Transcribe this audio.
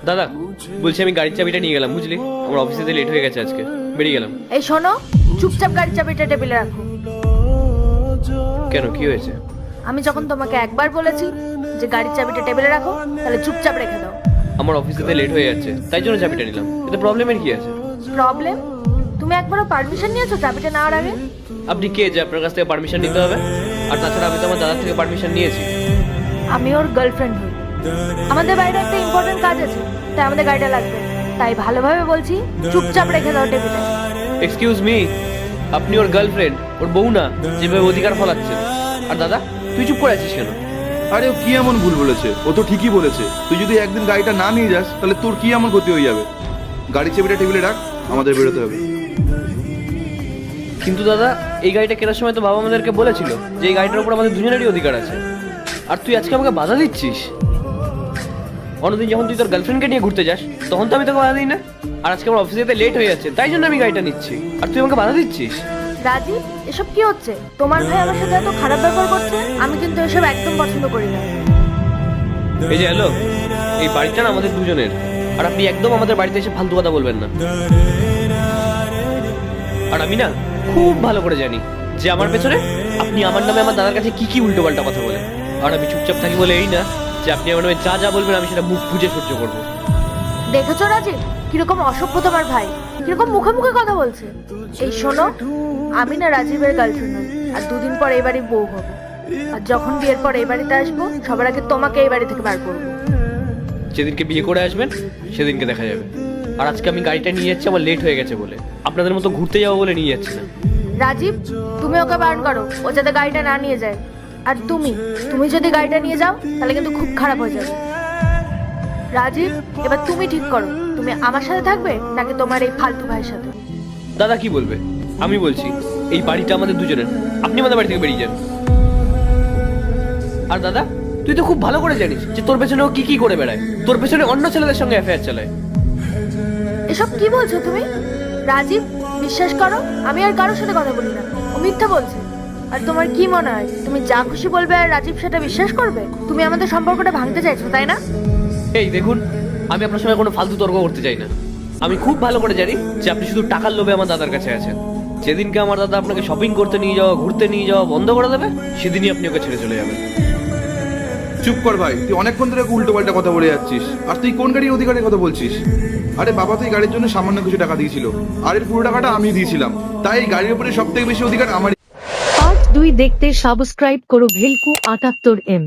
দাদা বলছি আমি গাড়ির চাবিটা নিয়ে গেলাম, বুঝলি? আমার অফিসে লেট হয়ে গেছে, আজকে বেরিয়ে গেলাম। এই শোনো, চুপচাপ গাড়ির চাবিটা টেবিলে রাখো। কেন, কি হয়েছে? আমি যখন তোমাকে একবার বলেছি যে গাড়ির চাবিটা টেবিলে রাখো, তাহলে চুপচাপ রেখে দাও। আমার অফিসে লেট হয়ে যাচ্ছে, তাই জন্য চাবিটা নিলাম। এতে প্রবলেমের কি আছে? প্রবলেম? তুমি একবারও পারমিশন নিয়েছো চাবিটা নেওয়ার আগে? আপনি কে যে আপনার কাছ থেকে পারমিশন নিতে হবে? আর তাছাড়া আমি তো আমার দাদার থেকে পারমিশন নিয়েছি। আমি ওর গার্লফ্রেন্ড হই। আমাদের বাইরে একটা ইম্পর্টেন্ট কাজ আছে, তাই আমাদের গাড়িটা লাগবে। তাই ভালোভাবে বলছি, চুপচাপ রেখে দাও টেবিলে। এক্সকিউজ মি, আপনি ওর গার্লফ্রেন্ড, ওর বউ না, যেভাবে অধিকার ফলাচ্ছেন। আর দাদা তুই চুপ করে আছিস কেন? আরে ও কি এমন ভুল বলেছে? ও তো ঠিকই বলেছে। তুই যদি একদিন গাড়িটা না নিয়ে যাস তাহলে তোর কি এমন ক্ষতি হয়ে যাবে? গাড়ির চাবিটা টেবিলে রাখ, আমাদের বেরোতে হবে। কিন্তু দাদা, এই গাড়িটা কেনার সময় তো বাবা আমাদেরকে বলেছিল যে এই গাড়িটার উপর আমাদের দুজনেরই অধিকার আছে। আর তুই আজকে আমাকে বাধা দিচ্ছিস? অন্যদিন যখন তুই তোর গার্লফ্রেন্ডকে নিয়ে ঘুরতে যাস তখন তো আমি তোকে বাধা দিই না। আর আজকে আমার অফিসে যেতে লেট হয়ে যাচ্ছে, তাই জন্য আমি গাড়িটা নিচ্ছি, আর তুই আমাকে বাধা দিচ্ছিস। রাজীব, এসব কি হচ্ছে? তোমার ভাই আমার সাথে এত খারাপ ব্যবহার করছে, আমি কিন্তু এসব একদম পছন্দ করি না। এই যে হ্যালো, এই বাড়িটা না আমাদের দুজনের, আর আপনি একদম আমাদের বাড়িতে এসে ফালতু কথা বলবেন না। আর আমি না খুব ভালো করে জানি যে আমার পেছনে আপনি আমার নামে আমার দাদার কাছে কি কি উল্টো পাল্টা কথা বলে। আর আমি চুপচাপ থাকি বলে এই না যে আপনি আমার নামে যা যা বলবেন আমি সেটা মুখ বুঝে সহ্য করবো। দেখেছো রাজীব, কিরকম অসভ্য তোমার ভাই, কিরকম মুখে মুখে কথা বলছে। এই শোনো, আমি না রাজীবের গার্লফ্রেন্ড হই, আর দুদিন পর এই বাড়ির বউ হবো। আর যখন বিয়ের পর এই বাড়িতে আসবো, সবার আগে তোমাকে এই বাড়ি থেকে বার করবো। যেদিনকে বিয়ে করে আসবেন সেদিনকে দেখা যাবে। আর আজকে আমি গাড়িটা নিয়ে যাচ্ছি আমার লেট হয়ে গেছে বলে, আপনাদের মতো ঘুরতে যাবো বলে নিয়ে যাচ্ছি না। রাজীব, তুমি ওকে বারণ করো, ও যাতে গাড়িটা না নিয়ে যায়। আর তুমি যদি গাড়িটা নিয়ে যাও তাহলে কিন্তু খুব খারাপ হয়ে যাবে। রাজীব, এবার তুমি ঠিক করো, তুমি আমার সাথে থাকবে নাকি তোমার এই ফালতু ভাইয়ের সাথে? দাদা কি বলবে? আমি বলছি এই বাড়িটা আমাদের দুজনের, আপনি আমাদের বাড়ি থেকে বেরিয়ে যান। আর দাদা, তুই তো খুব ভালো করে জানিস যে তোর পেছনে ও কি কি করে বেড়ায়, তোর পেছনে অন্য ছেলেদের সঙ্গে অ্যাফেয়ার চালায়। এসব কি বলছো তুমি? রাজীব, বিশ্বাস করো, আমি আর কারোর সাথে কথা বলি না, ও মিথ্যা বলছে। আর তোমার কি মনে হয় তুমি যা খুশি বলবে আর রাজীব সেটা বিশ্বাস করবে? তুমি আমাদের সম্পর্কটা ভাঙতে চাইছো, তাই না? এই দেখুন, আমি আপনার সঙ্গে কোনো ফালতু তর্ক করতে চাই না। আমি খুব ভালো করে জানি যে আপনি শুধু টাকার লোভে আমার দাদার কাছে আছেন। যেদিনকে আমার দাদা আপনাকে শপিং করতে নিয়ে যাওয়া, ঘুরতে নিয়ে যাওয়া বন্ধ করে দেবে, সেদিনই আপনি ওকে ছেড়ে চলে যাবেন। চুপ কর ভাই, তুই অনেকক্ষণ ধরে উল্টো পাল্টা কথা বলে যাচ্ছিস। আর তুই কোন গাড়ির অধিকারের কথা বলছিস? আরে বাবা, তুই গাড়ির জন্য সামান্য কিছু টাকা দিয়েছিল, আর এর পুরো টাকাটা আমি দিয়েছিলাম। তাই এই গাড়ির উপরে সব থেকে বেশি অধিকার আমার। পার্ট 2 দেখতে সাবস্ক্রাইব করো ভেলকু 78M।